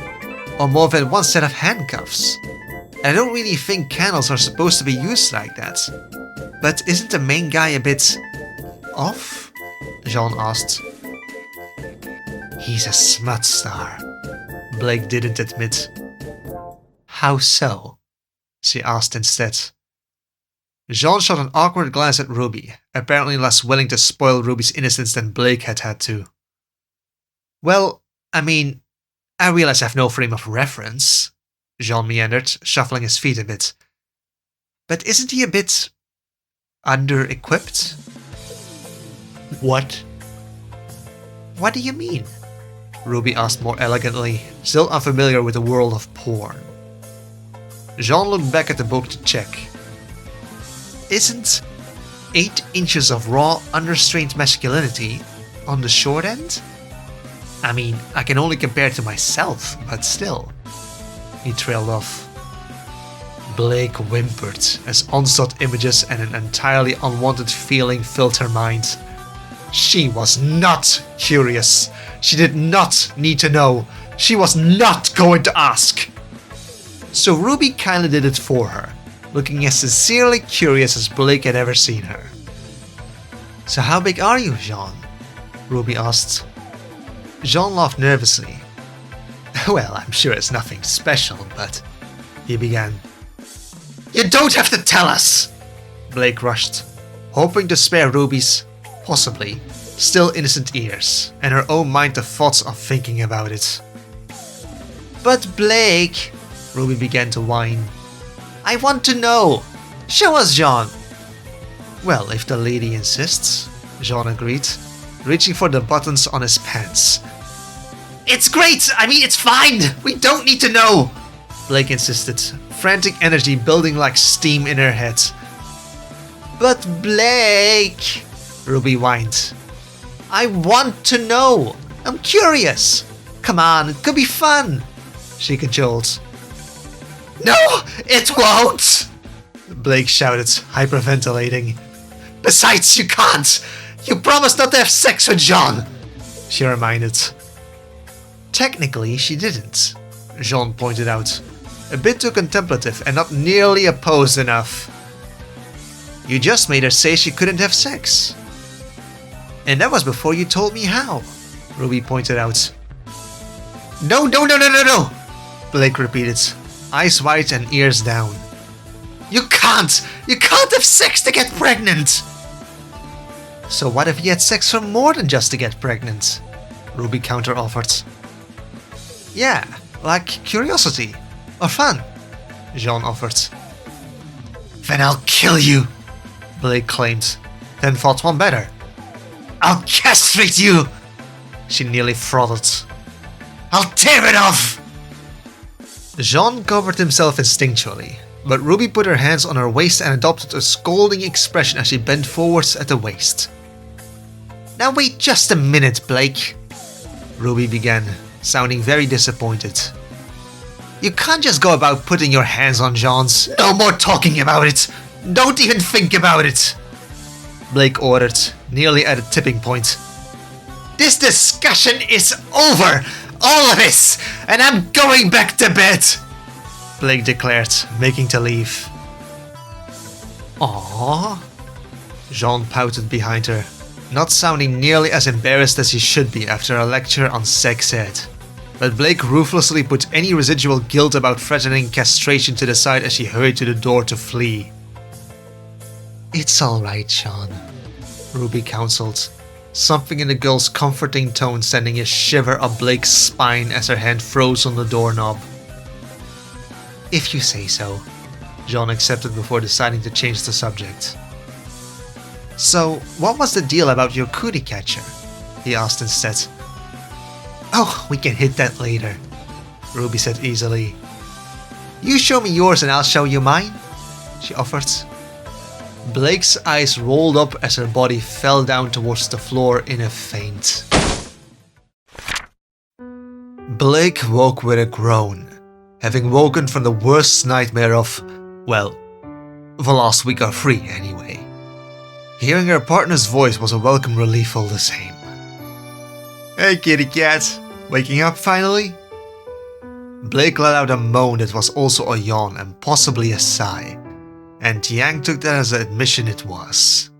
Or more than one set of handcuffs? I don't really think candles are supposed to be used like that. But isn't the main guy a bit off? Jean asked. He's a smut star, Blake didn't admit. How so? She asked instead. Jean shot an awkward glance at Ruby, apparently less willing to spoil Ruby's innocence than Blake had had to. Well, I mean, I realize I have no frame of reference, Jean meandered, shuffling his feet a bit. But isn't he a bit under-equipped? What? What do you mean? Ruby asked more elegantly, still unfamiliar with the world of porn. Jean looked back at the book to check. Isn't 8 inches of raw, unrestrained masculinity on the short end? I mean, I can only compare it to myself, but still. He trailed off. Blake whimpered as onslaught images and an entirely unwanted feeling filled her mind. She was not curious. She did not need to know. She was not going to ask. So Ruby kinda did it for her, looking as sincerely curious as Blake had ever seen her. So how big are you, Jean? Ruby asked. Jean laughed nervously. Well, I'm sure it's nothing special, but... He began. You don't have to tell us! Blake rushed, hoping to spare Ruby's, possibly, still innocent ears, and her own mind the thoughts of thinking about it. But Blake... Ruby began to whine. I want to know! Show us, Jean! Well, if the lady insists, Jean agreed, reaching for the buttons on his pants. It's great! I mean, it's fine! We don't need to know! Blake insisted, frantic energy building like steam in her head. But Blake... Ruby whined. I want to know! I'm curious! Come on, it could be fun! She cajoled. No, it won't! Blake shouted, hyperventilating. Besides, you can't! You promised not to have sex with Jean! She reminded. Technically, she didn't, Jean pointed out, a bit too contemplative and not nearly opposed enough. You just made her say she couldn't have sex. And that was before you told me how, Ruby pointed out. No, Blake repeated, eyes wide and ears down. You can't have sex to get pregnant! So what if you had sex for more than just to get pregnant? Ruby counter-offered. Yeah, like curiosity, or fun, Jean offered. Then I'll kill you, Blake claimed, then thought one better. I'll castrate you, she nearly throttled. I'll tear it off! Jean covered himself instinctually, but Ruby put her hands on her waist and adopted a scolding expression as she bent forwards at the waist. Now wait just a minute, Blake, Ruby began, sounding very disappointed. You can't just go about putting your hands on Jean's. No more talking about it! Don't even think about it! Blake ordered, nearly at a tipping point. This discussion is over! All of this! And I'm going back to bed! Blake declared, making to leave. Aww. Jean pouted behind her, not sounding nearly as embarrassed as he should be after a lecture on sex ed. But Blake ruthlessly put any residual guilt about threatening castration to the side as she hurried to the door to flee. It's alright, Sean, Ruby counseled, something in the girl's comforting tone sending a shiver up Blake's spine as her hand froze on the doorknob. If you say so, Jean accepted before deciding to change the subject. So, what was the deal about your cootie catcher? He asked instead. Oh, we can hit that later, Ruby said easily. You show me yours and I'll show you mine, she offered. Blake's eyes rolled up as her body fell down towards the floor in a faint. Blake woke with a groan, having woken from the worst nightmare of, well, the last week or 3 anyway. Hearing her partner's voice was a welcome relief all the same. "Hey kitty cat, waking up finally?" Blake let out a moan that was also a yawn and possibly a sigh, and Yang took that as an admission it was.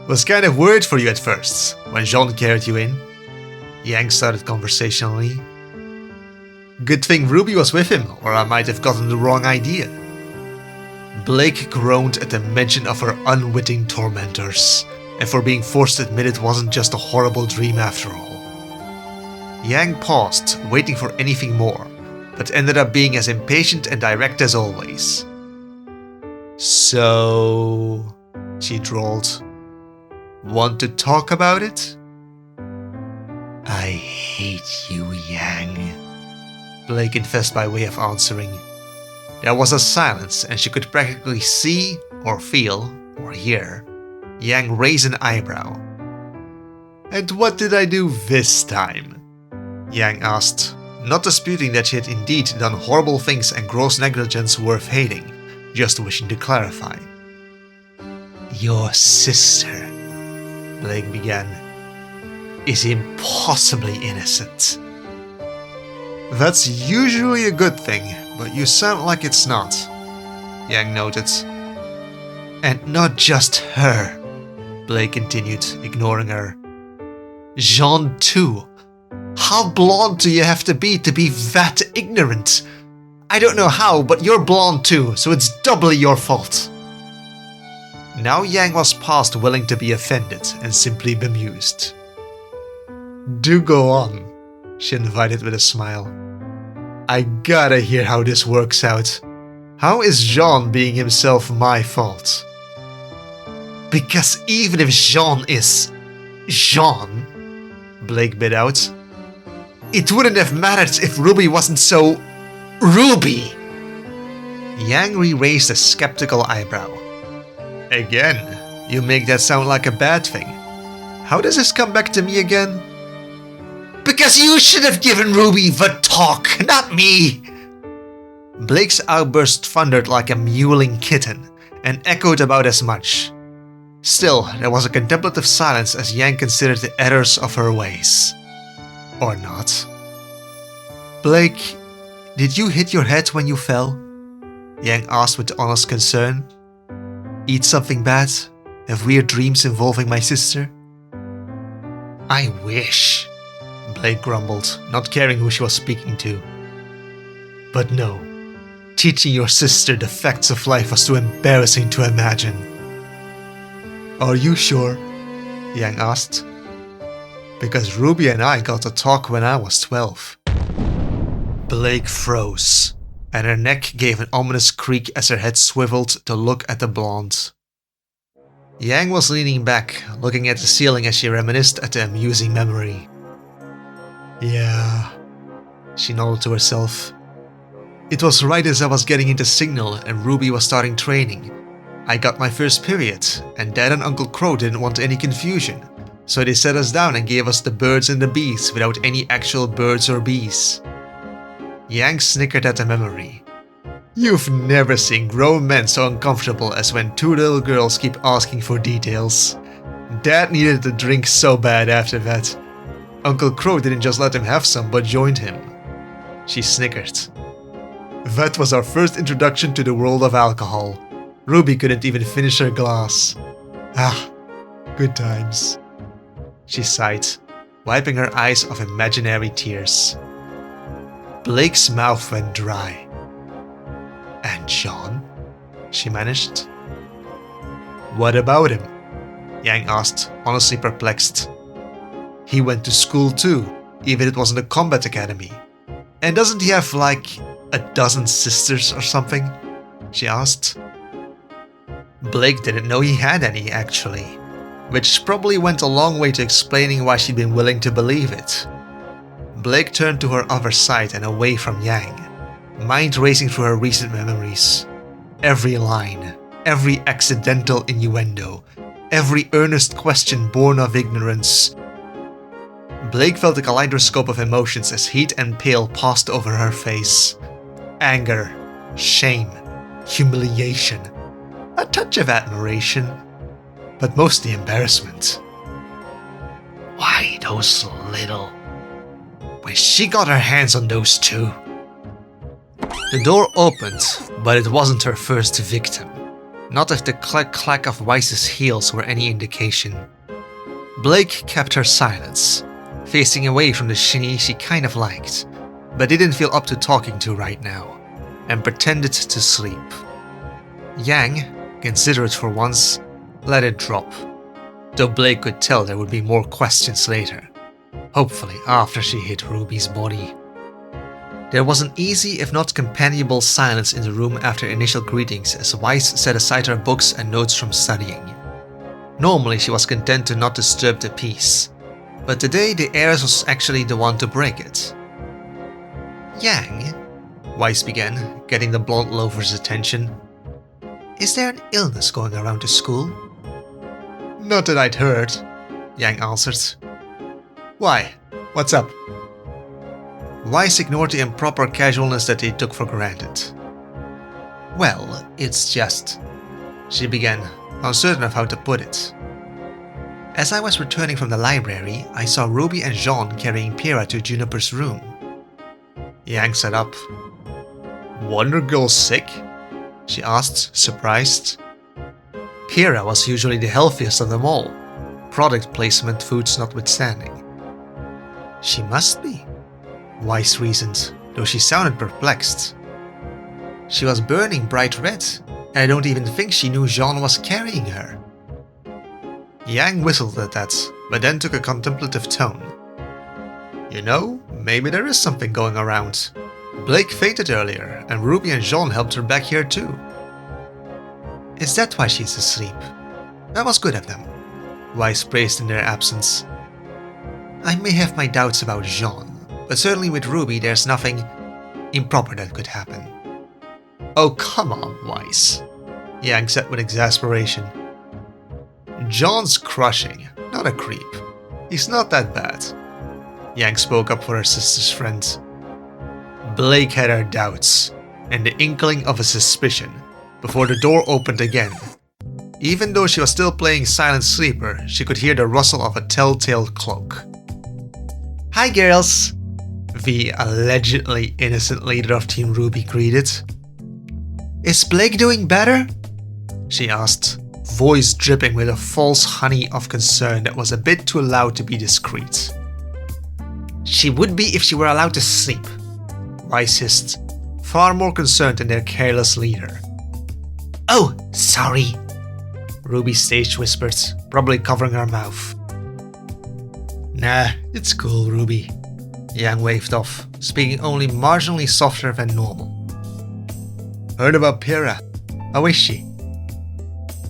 "Was kind of worried for you at first, when Jean carried you in," Yang started conversationally. "Good thing RWBY was with him, or I might have gotten the wrong idea." Blake groaned at the mention of her unwitting tormentors, and for being forced to admit it wasn't just a horrible dream after all. Yang paused, waiting for anything more, but ended up being as impatient and direct as always. "So," she drawled, "want to talk about it?" "I hate you, Yang," Blake confessed by way of answering. There was a silence, and she could practically see, or feel, or hear Yang raise an eyebrow. "And what did I do this time?" Yang asked, not disputing that she had indeed done horrible things and gross negligence worth hating, just wishing to clarify. "Your sister," Blake began, "is impossibly innocent." "That's usually a good thing, but you sound like it's not," Yang noted. "And not just her," Blake continued, ignoring her. "Jean too. How blonde do you have to be that ignorant? I don't know how, but you're blonde too, so it's doubly your fault." Now Yang was past willing to be offended and simply bemused. "Do go on," she invited with a smile. "I gotta hear how this works out. How is Jean being himself my fault?" "Because even if Jean is Jean," Blake bit out, "it wouldn't have mattered if RWBY wasn't so RWBY." Yang re-raised a skeptical eyebrow. "Again, you make that sound like a bad thing. How does this come back to me again?" "Because you should have given RWBY the talk, not me!" Blake's outburst thundered like a mewling kitten, and echoed about as much. Still, there was a contemplative silence as Yang considered the errors of her ways. Or not. "Blake, did you hit your head when you fell?" Yang asked with honest concern. "Eat something bad? Have weird dreams involving my sister?" "I wish," Blake grumbled, not caring who she was speaking to. "But no, teaching your sister the facts of life was too embarrassing to imagine." "Are you sure?" Yang asked. "Because RWBY and I got to talk when I was 12. Blake froze, and her neck gave an ominous creak as her head swiveled to look at the blonde. Yang was leaning back, looking at the ceiling as she reminisced at the amusing memory. "Yeah," she nodded to herself. "It was right as I was getting into Signal and RWBY was starting training. I got my first period, and Dad and Uncle Crow didn't want any confusion, so they set us down and gave us the birds and the bees without any actual birds or bees." Yang snickered at the memory. "You've never seen grown men so uncomfortable as when 2 little girls keep asking for details. Dad needed a drink so bad after that. Uncle Crow didn't just let him have some but joined him." She snickered. "That was our first introduction to the world of alcohol. RWBY couldn't even finish her glass. Ah, good times." She sighed, wiping her eyes of imaginary tears. Blake's mouth went dry. "And John?" she managed. "What about him?" Yang asked, honestly perplexed. "He went to school too, even if it wasn't a combat academy. And doesn't he have like a dozen sisters or something?" she asked. Blake didn't know he had any, actually, which probably went a long way to explaining why she'd been willing to believe it. Blake turned to her other side and away from Yang, mind racing through her recent memories. Every line, every accidental innuendo, every earnest question born of ignorance. Blake felt a kaleidoscope of emotions as heat and pale passed over her face. Anger, shame, humiliation, a touch of admiration, but mostly embarrassment. Why those little... When she got her hands on those two... The door opened, but it wasn't her first victim. Not if the clack-clack of Weiss's heels were any indication. Blake kept her silence, facing away from the shinny she kind of liked, but didn't feel up to talking to right now, and pretended to sleep. Yang, considerate for once, let it drop, though Blake could tell there would be more questions later, hopefully after she hit RWBY's body. There was an easy if not companionable silence in the room after initial greetings as Weiss set aside her books and notes from studying. Normally she was content to not disturb the peace, but today the heiress was actually the one to break it. Yang, Weiss began, getting the blonde loafer's attention. Is there an illness going around the school? Not that I'd heard, Yang answered. Why? What's up? Weiss ignored the improper casualness that they took for granted. Well, it's just... She began, uncertain of how to put it. As I was returning from the library, I saw RWBY and Jean carrying Pyrrha to Juniper's room. Yang sat up. Wonder Girl sick? She asked, surprised. Pyrrha was usually the healthiest of them all, product placement foods notwithstanding. She must be, Weiss reasoned, though she sounded perplexed. She was burning bright red, and I don't even think she knew Jean was carrying her. Yang whistled at that, but then took a contemplative tone. You know, maybe there is something going around. Blake fainted earlier, and RWBY and Jean helped her back here too. Is that why she's asleep? That was good of them, Weiss praised in their absence. I may have my doubts about Jean, but certainly with RWBY there's nothing improper that could happen. Oh come on, Weiss, Yang said with exasperation. John's crushing, not a creep. He's not that bad. Yang spoke up for her sister's friend. Blake had her doubts, and the inkling of a suspicion, before the door opened again. Even though she was still playing silent sleeper, she could hear the rustle of a telltale cloak. Hi girls, the allegedly innocent leader of Team RWBY greeted. Is Blake doing better? She asked, voice dripping with a false honey of concern that was a bit too loud to be discreet. She would be if she were allowed to sleep, Weiss hissed, far more concerned than their careless leader. Oh, sorry, RWBY stage whispered, probably covering her mouth. Nah, it's cool, RWBY, Yang waved off, speaking only marginally softer than normal. Heard about Pyrrha. How is she?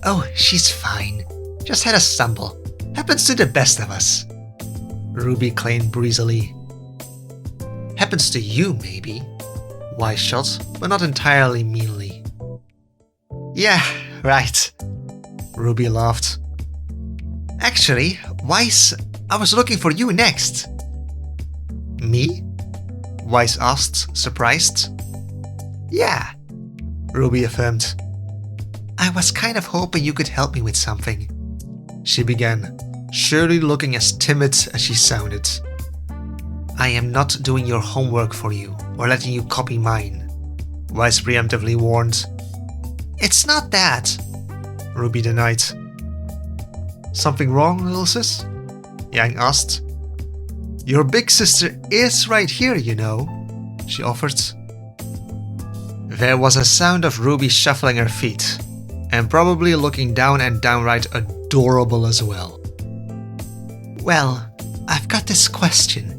Oh, she's fine. Just had a stumble. Happens to the best of us, RWBY claimed breezily. Happens to you, maybe, Weiss shot, but not entirely meanly. Yeah, right, RWBY laughed. Actually, Weiss, I was looking for you next. Me? Weiss asked, surprised. Yeah, RWBY affirmed. I was kind of hoping you could help me with something, she began, surely looking as timid as she sounded. I am not doing your homework for you, or letting you copy mine, Weiss preemptively warned. It's not that, RWBY denied. Something wrong, little sis? Yang asked. Your big sister is right here, you know, she offered. There was a sound of RWBY shuffling her feet, and probably looking down and downright adorable as well. Well, I've got this question,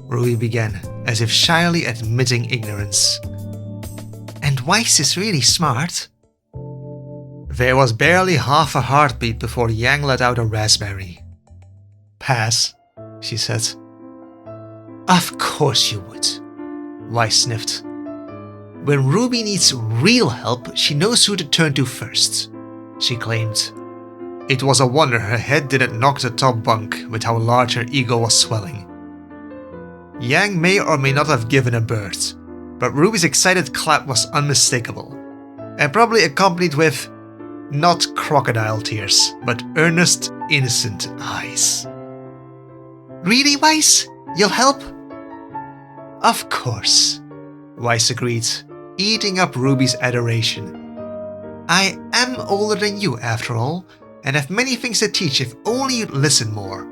RWBY began, as if shyly admitting ignorance. And Weiss is really smart. There was barely half a heartbeat before Yang let out a raspberry. Pass, she said. Of course you would, Weiss sniffed. When RWBY needs real help, she knows who to turn to first, she claimed. It was a wonder her head didn't knock the top bunk with how large her ego was swelling. Yang may or may not have given a birth, but Ruby's excited clap was unmistakable, and probably accompanied with not crocodile tears, but earnest, innocent eyes. "Really, Weiss? You'll help?" "Of course," Weiss agreed, eating up Ruby's adoration. "I am older than you, after all, and have many things to teach if only you'd listen more,"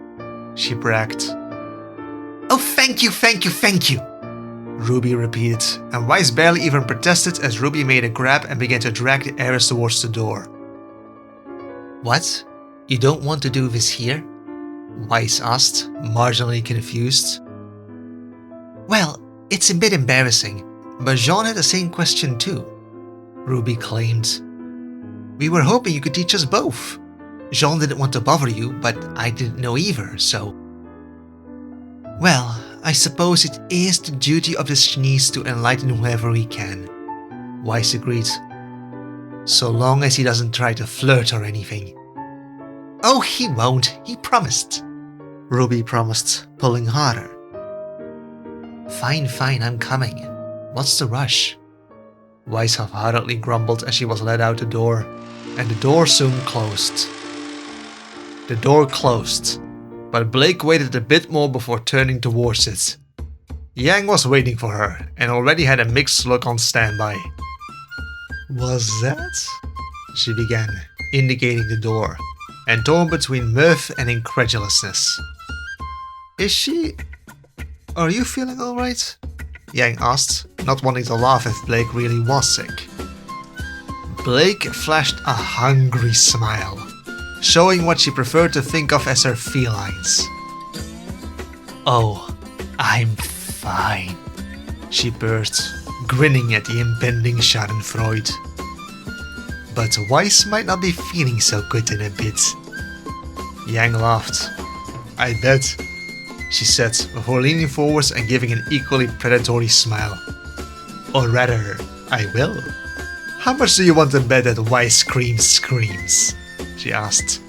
she bragged. "Oh, thank you, thank you, thank you," Ruby repeated, and Weiss barely even protested as Ruby made a grab and began to drag the heiress towards the door. "What? You don't want to do this here?" Weiss asked, marginally confused. "Well, it's a bit embarrassing, but Jean had the same question too," Ruby claimed. "We were hoping you could teach us both. Jean didn't want to bother you, but I didn't know either, so..." "Well, I suppose it is the duty of the Chinese to enlighten whoever he can," Weiss agreed. "So long as he doesn't try to flirt or anything." "Oh, he won't, he promised," Ruby promised, pulling harder. Fine, I'm coming. What's the rush?" Weiss half-heartedly grumbled as she was led out the door, and the door soon closed. The door closed, but Blake waited a bit more before turning towards it. Yang was waiting for her and already had a mixed look on standby. "Was that?" she began, indicating the door, and torn between mirth and incredulousness. "Is she... Are you feeling alright?" Yang asked, not wanting to laugh if Blake really was sick. Blake flashed a hungry smile, showing what she preferred to think of as her felines. "Oh, I'm fine," she purred, grinning at the impending schadenfreude. "But Weiss might not be feeling so good in a bit." Yang laughed. "I bet," she said, before leaning forwards and giving an equally predatory smile. "Or rather, I will. How much do you want to bet that Weiss screams?" she asked.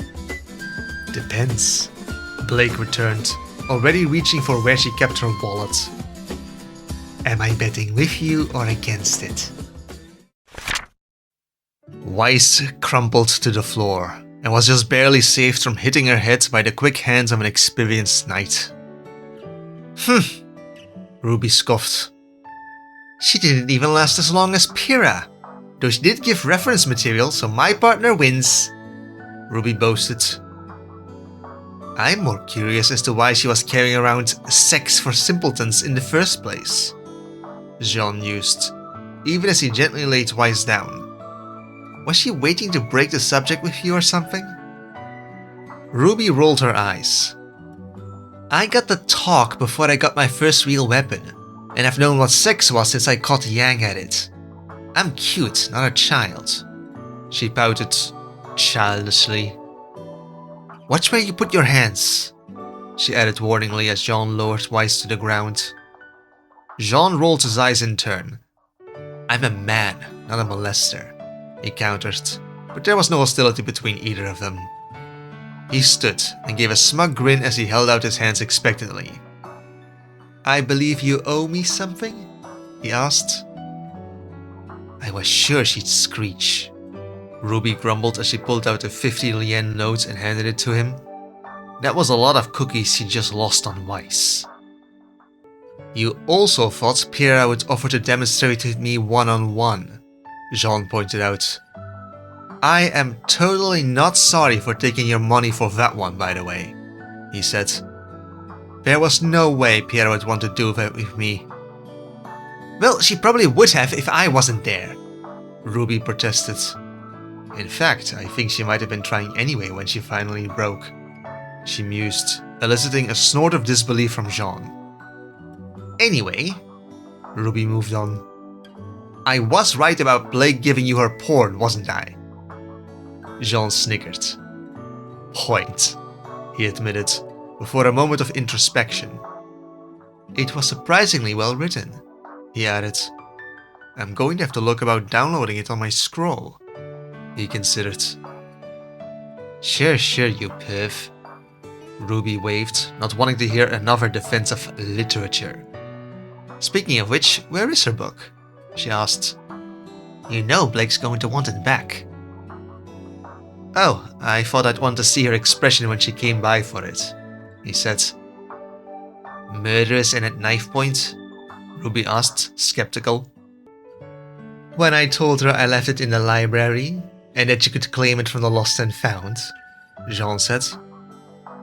"Depends," Blake returned, already reaching for where she kept her wallet. "Am I betting with you or against it?" Weiss crumpled to the floor and was just barely saved from hitting her head by the quick hands of an experienced knight. Ruby scoffed. "She didn't even last as long as Pyrrha, though she did give reference material, so my partner wins," Ruby boasted. "I'm more curious as to why she was carrying around sex for simpletons in the first place," Jean mused, even as he gently laid Weiss down. "Was she waiting to break the subject with you or something?" Ruby rolled her eyes. "I got the talk before I got my first real weapon, and I've known what sex was since I caught Yang at it. I'm cute, not a child," she pouted, childishly. "Watch where you put your hands," she added warningly as Jean lowered Weiss to the ground. Jean rolled his eyes in turn. "I'm a man, not a molester," he countered, but there was no hostility between either of them. He stood and gave a smug grin as he held out his hands expectantly. "I believe you owe me something?" he asked. "I was sure she'd screech," Ruby grumbled as she pulled out a 50 yen note and handed it to him. That was a lot of cookies she just lost on Weiss. "You also thought Pyrrha would offer to demonstrate with me one-on-one," Jean pointed out. "I am totally not sorry for taking your money for that one, by the way," he said. "There was no way Pyrrha would want to do that with me." "Well, she probably would have if I wasn't there," Ruby protested. "In fact, I think she might have been trying anyway when she finally broke," she mused, eliciting a snort of disbelief from Jean. "Anyway," Ruby moved on, "I was right about Blake giving you her porn, wasn't I?" Jean snickered. "Point," he admitted, before a moment of introspection. "It was surprisingly well written," he added. "I'm going to have to look about downloading it on my scroll," he considered. Sure, you perv," Ruby waved, not wanting to hear another defense of literature. Speaking of which, where is her book? She asked. You know Blake's going to want it back. Oh, I thought I'd want to see her expression when she came by for it, he said. Murderous and at knife point? Ruby asked, skeptical. When I told her I left it in the library, and that you could claim it from the lost and found, Jean said.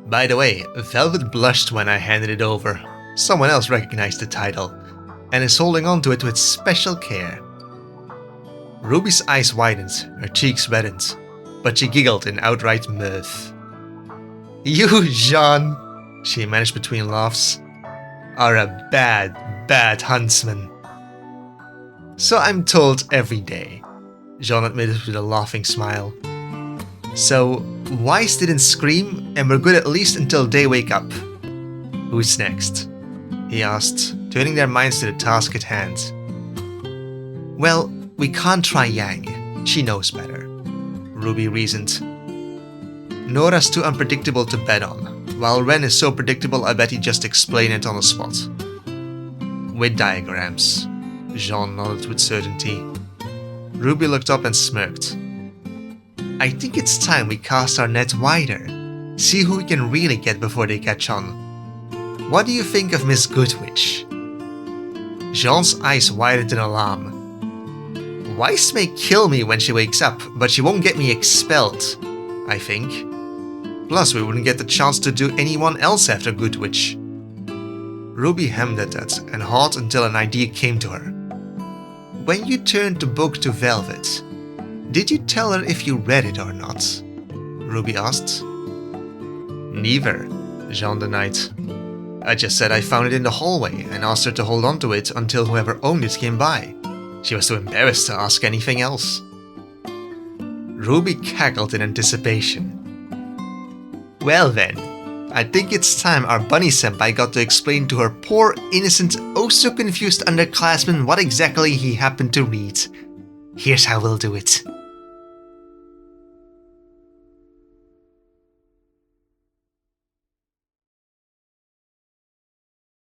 By the way, Velvet blushed when I handed it over. Someone else recognized the title, and is holding on to it with special care. Ruby's eyes widened, her cheeks reddened, but she giggled in outright mirth. You, Jean, she managed between laughs, are a bad huntsman. So I'm told every day, Jean admitted with a laughing smile. So, Wise didn't scream, and we're good at least until they wake up. Who's next? He asked, turning their minds to the task at hand. Well, we can't try Yang. She knows better, Ruby reasoned. Nora's too unpredictable to bet on, while Ren is so predictable I bet he'd just explain it on the spot. With diagrams, Jean nodded with certainty. Ruby looked up and smirked. I think it's time we cast our net wider, see who we can really get before they catch on. What do you think of Miss Goodwitch? Jean's eyes widened in alarm. Weiss may kill me when she wakes up, but she won't get me expelled, I think. Plus, we wouldn't get the chance to do anyone else after Goodwitch. Ruby hemmed at that and hawed until an idea came to her. When you turned the book to Velvet, did you tell her if you read it or not? Ruby asked. Neither, Jean denied. I just said I found it in the hallway and asked her to hold on to it until whoever owned it came by. She was too embarrassed to ask anything else. Ruby cackled in anticipation. Well then, I think it's time our bunny-senpai got to explain to her poor, innocent, oh-so-confused underclassman what exactly he happened to read. Here's how we'll do it.